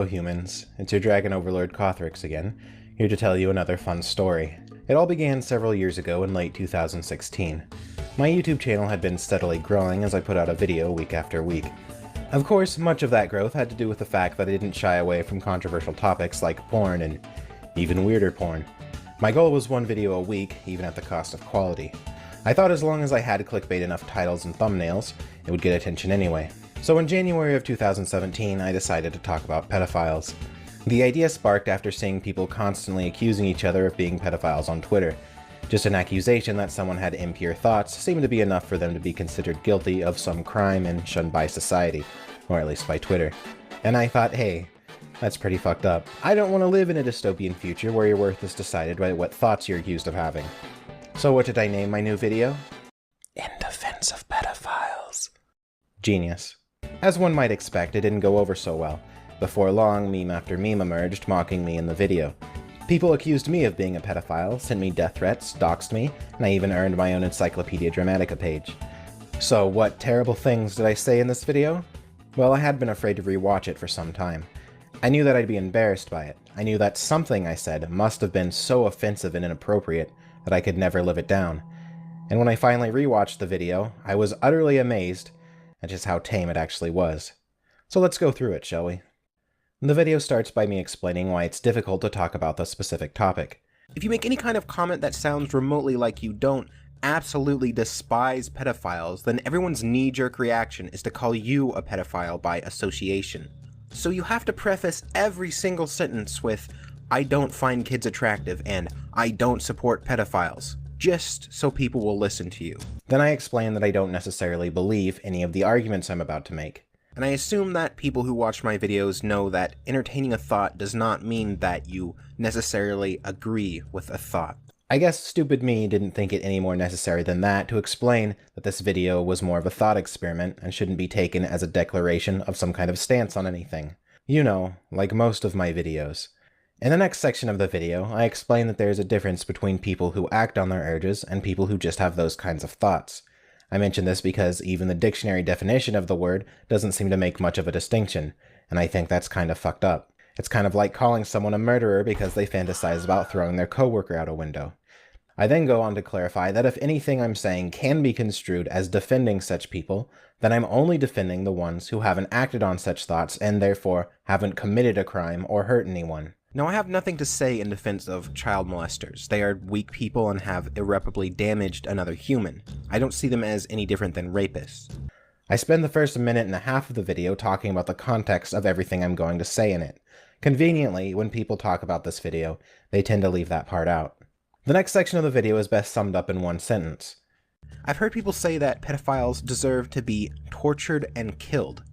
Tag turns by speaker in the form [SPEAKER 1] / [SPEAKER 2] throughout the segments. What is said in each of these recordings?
[SPEAKER 1] Hello humans, it's your dragon overlord kothorix again, here to tell you another fun story. It all began several years ago in late 2016. My YouTube channel had been steadily growing as I put out a video week after week. Of course, much of that growth had to do with the fact that I didn't shy away from controversial topics like porn and even weirder porn. My goal was one video a week, even at the cost of quality. I thought as long as I had clickbait enough titles and thumbnails, it would get attention anyway. So in January of 2017, I decided to talk about pedophiles. The idea sparked after seeing people constantly accusing each other of being pedophiles on Twitter. Just an accusation that someone had impure thoughts seemed to be enough for them to be considered guilty of some crime and shunned by society, or at least by Twitter. And I thought, hey, that's pretty fucked up. I don't want to live in a dystopian future where your worth is decided by what thoughts you're accused of having. So what did I name my new video? In Defense of Pedophiles. Genius. As one might expect, it didn't go over so well. Before long, meme after meme emerged, mocking me in the video. People accused me of being a pedophile, sent me death threats, doxed me, and I even earned my own Encyclopedia Dramatica page. So what terrible things did I say in this video? Well, I had been afraid to rewatch it for some time. I knew that I'd be embarrassed by it. I knew that something I said must have been so offensive and inappropriate that I could never live it down. And when I finally rewatched the video, I was utterly amazed at just how tame it actually was. So let's go through it, shall we? The video starts by me explaining why it's difficult to talk about the specific topic. If you make any kind of comment that sounds remotely like you don't absolutely despise pedophiles, then everyone's knee-jerk reaction is to call you a pedophile by association. So you have to preface every single sentence with, "I don't find kids attractive," and "I don't support pedophiles," just so people will listen to you. Then I explain that I don't necessarily believe any of the arguments I'm about to make. And I assume that people who watch my videos know that entertaining a thought does not mean that you necessarily agree with a thought. I guess stupid me didn't think it any more necessary than that to explain that this video was more of a thought experiment and shouldn't be taken as a declaration of some kind of stance on anything. You know, like most of my videos. In the next section of the video, I explain that there is a difference between people who act on their urges and people who just have those kinds of thoughts. I mention this because even the dictionary definition of the word doesn't seem to make much of a distinction, and I think that's kind of fucked up. It's kind of like calling someone a murderer because they fantasize about throwing their coworker out a window. I then go on to clarify that if anything I'm saying can be construed as defending such people, then I'm only defending the ones who haven't acted on such thoughts and therefore haven't committed a crime or hurt anyone. Now, I have nothing to say in defense of child molesters. They are weak people and have irreparably damaged another human. I don't see them as any different than rapists. I spend the first minute and a half of the video talking about the context of everything I'm going to say in it. Conveniently, when people talk about this video, they tend to leave that part out. The next section of the video is best summed up in one sentence. I've heard people say that pedophiles deserve to be tortured and killed.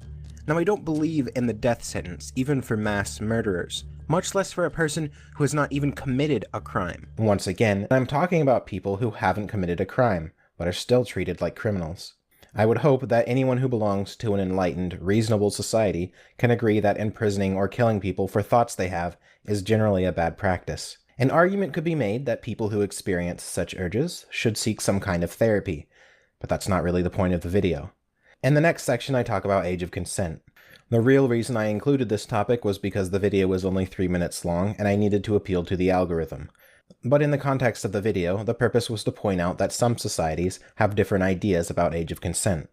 [SPEAKER 1] Now, I don't believe in the death sentence, even for mass murderers, much less for a person who has not even committed a crime. Once again, I'm talking about people who haven't committed a crime, but are still treated like criminals. I would hope that anyone who belongs to an enlightened, reasonable society can agree that imprisoning or killing people for thoughts they have is generally a bad practice. An argument could be made that people who experience such urges should seek some kind of therapy, but that's not really the point of the video. In the next section, I talk about age of consent. The real reason I included this topic was because the video was only 3 minutes long and I needed to appeal to the algorithm. But in the context of the video, the purpose was to point out that some societies have different ideas about age of consent.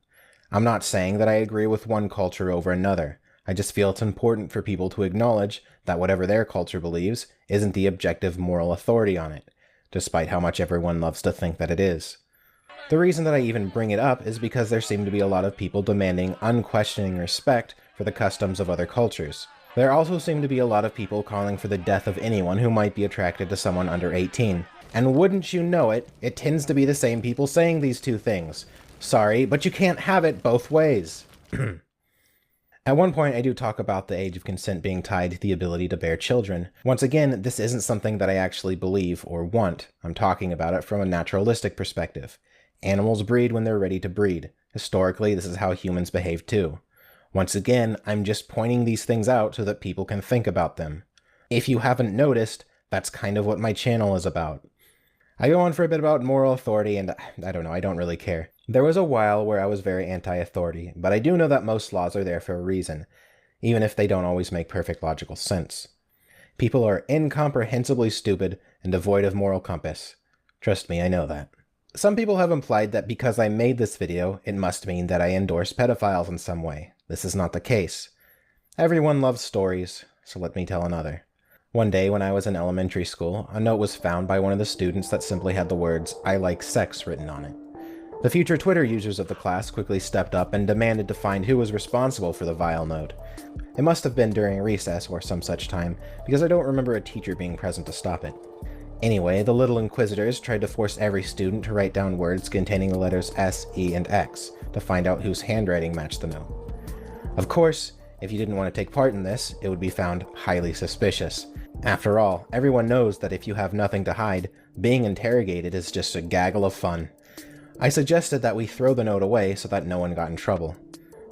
[SPEAKER 1] I'm not saying that I agree with one culture over another. I just feel it's important for people to acknowledge that whatever their culture believes isn't the objective moral authority on it, despite how much everyone loves to think that it is. The reason that I even bring it up is because there seem to be a lot of people demanding unquestioning respect for the customs of other cultures. There also seem to be a lot of people calling for the death of anyone who might be attracted to someone under 18. And wouldn't you know it, it tends to be the same people saying these two things. Sorry, but you can't have it both ways. At one point, I do talk about the age of consent being tied to the ability to bear children. Once again, this isn't something that I actually believe or want. I'm talking about it from a naturalistic perspective. Animals breed when they're ready to breed. Historically, this is how humans behave too. Once again, I'm just pointing these things out so that people can think about them. If you haven't noticed, that's kind of what my channel is about. I go on for a bit about moral authority, and I don't know, I don't really care. There was a while where I was very anti-authority, but I do know that most laws are there for a reason. even if they don't always make perfect logical sense. People are incomprehensibly stupid and devoid of moral compass. Trust me, I know that. Some people have implied that because I made this video, it must mean that I endorse pedophiles in some way. This is not the case. Everyone loves stories, so let me tell another. One day when I was in elementary school, a note was found by one of the students that simply had the words, "I like sex" written on it. The future Twitter users of the class quickly stepped up and demanded to find who was responsible for the vile note. It must have been during recess or some such time, because I don't remember a teacher being present to stop it. Anyway, the little inquisitors tried to force every student to write down words containing the letters S, E, and X to find out whose handwriting matched the note. Of course, if you didn't want to take part in this, it would be found highly suspicious. After all, everyone knows that if you have nothing to hide, being interrogated is just a gaggle of fun. I suggested that we throw the note away so that no one got in trouble.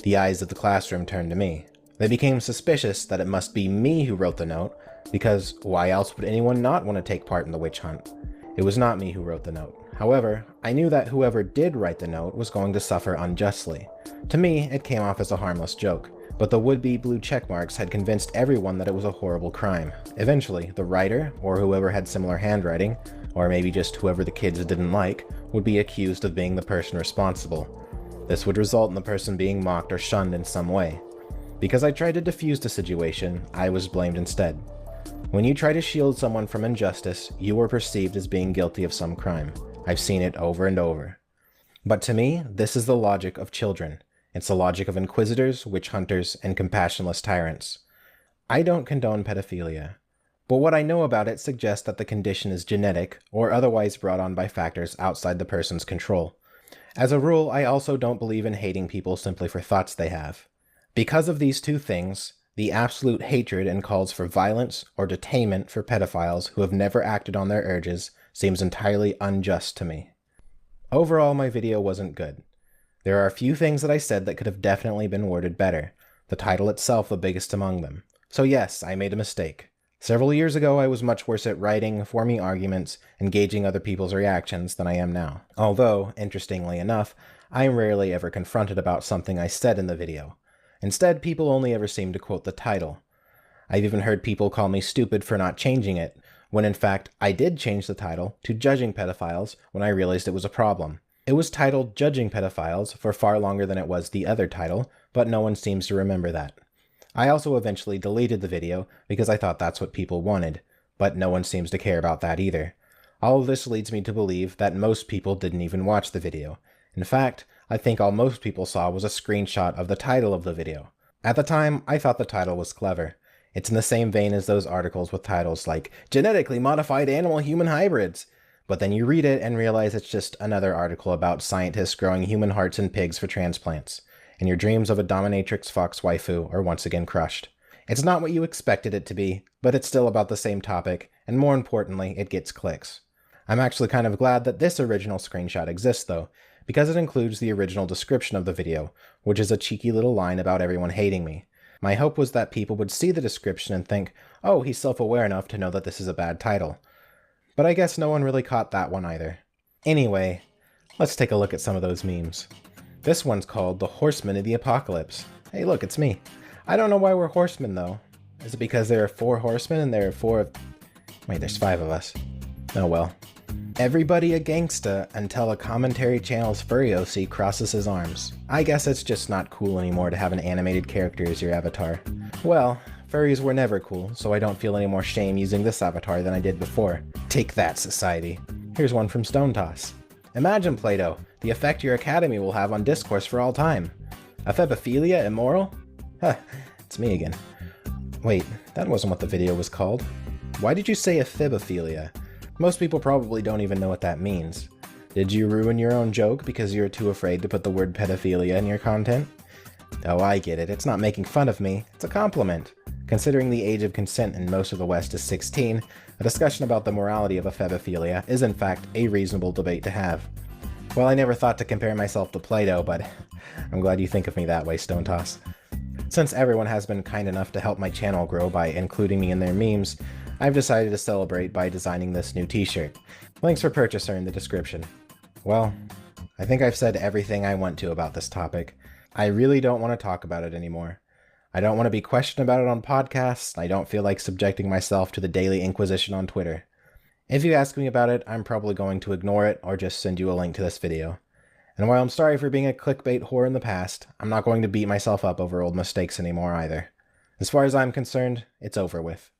[SPEAKER 1] The eyes of the classroom turned to me. They became suspicious that it must be me who wrote the note, because why else would anyone not want to take part in the witch hunt? It was not me who wrote the note. However, I knew that whoever did write the note was going to suffer unjustly. To me, it came off as a harmless joke, but the would-be blue checkmarks had convinced everyone that it was a horrible crime. Eventually, the writer, or whoever had similar handwriting, or maybe just whoever the kids didn't like, would be accused of being the person responsible. This would result in the person being mocked or shunned in some way. Because I tried to defuse the situation, I was blamed instead. When you try to shield someone from injustice, you are perceived as being guilty of some crime. I've seen it over and over. But to me, this is the logic of children. It's the logic of inquisitors, witch hunters, and compassionless tyrants. I don't condone pedophilia, but what I know about it suggests that the condition is genetic or otherwise brought on by factors outside the person's control. As a rule, I also don't believe in hating people simply for thoughts they have. Because of these two things, the absolute hatred and calls for violence or detainment for pedophiles who have never acted on their urges seems entirely unjust to me. Overall, my video wasn't good. There are a few things that I said that could have definitely been worded better, the title itself the biggest among them. So yes, I made a mistake. Several years ago, I was much worse at writing, forming arguments, and gauging other people's reactions than I am now. Although, interestingly enough, I am rarely ever confronted about something I said in the video. Instead, people only ever seem to quote the title. I've even heard people call me stupid for not changing it, when in fact, I did change the title to Judging Pedophiles when I realized it was a problem. It was titled Judging Pedophiles for far longer than it was the other title, but no one seems to remember that. I also eventually deleted the video because I thought that's what people wanted, but no one seems to care about that either. All of this leads me to believe that most people didn't even watch the video. In fact, I think all most people saw was a screenshot of the title of the video. At the time, I thought the title was clever. It's in the same vein as those articles with titles like Genetically Modified Animal-Human Hybrids. But then you read it and realize it's just another article about scientists growing human hearts in pigs for transplants, and your dreams of a dominatrix fox waifu are once again crushed. It's not what you expected it to be, but it's still about the same topic, and more importantly, it gets clicks. I'm actually kind of glad that this original screenshot exists though, because it includes the original description of the video, which is a cheeky little line about everyone hating me. My hope was that people would see the description and think, oh, he's self-aware enough to know that this is a bad title. But I guess no one really caught that one either. Anyway, let's take a look at some of those memes. This one's called The Horsemen of the Apocalypse. Hey look, it's me. I don't know why we're horsemen though. Is it because there are 4 horsemen and there are 4 of... Wait, there's 5 of us. Oh well. Everybody a gangsta until a commentary channel's furry OC crosses his arms. I guess it's just not cool anymore to have an animated character as your avatar. Well, furries were never cool, so I don't feel any more shame using this avatar than I did before. Take that, society. Here's one from Stone Toss. Imagine, Plato, the effect your academy will have on discourse for all time. Ephebophilia immoral? Huh, it's me again. Wait, that wasn't what the video was called. Why did you say ephebophilia? Most people probably don't even know what that means. Did you ruin your own joke because you were too afraid to put the word pedophilia in your content? Oh, I get it. It's not making fun of me. It's a compliment. Considering the age of consent in most of the West is 16, a discussion about the morality of ephebophilia is in fact a reasonable debate to have. Well, I never thought to compare myself to Plato, but I'm glad you think of me that way, Stone Toss. Since everyone has been kind enough to help my channel grow by including me in their memes, I've decided to celebrate by designing this new t-shirt. Links for purchase are in the description. Well, I think I've said everything I want to about this topic. I really don't want to talk about it anymore. I don't want to be questioned about it on podcasts, and I don't feel like subjecting myself to the daily inquisition on Twitter. If you ask me about it, I'm probably going to ignore it or just send you a link to this video. And while I'm sorry for being a clickbait whore in the past, I'm not going to beat myself up over old mistakes anymore either. As far as I'm concerned, it's over with.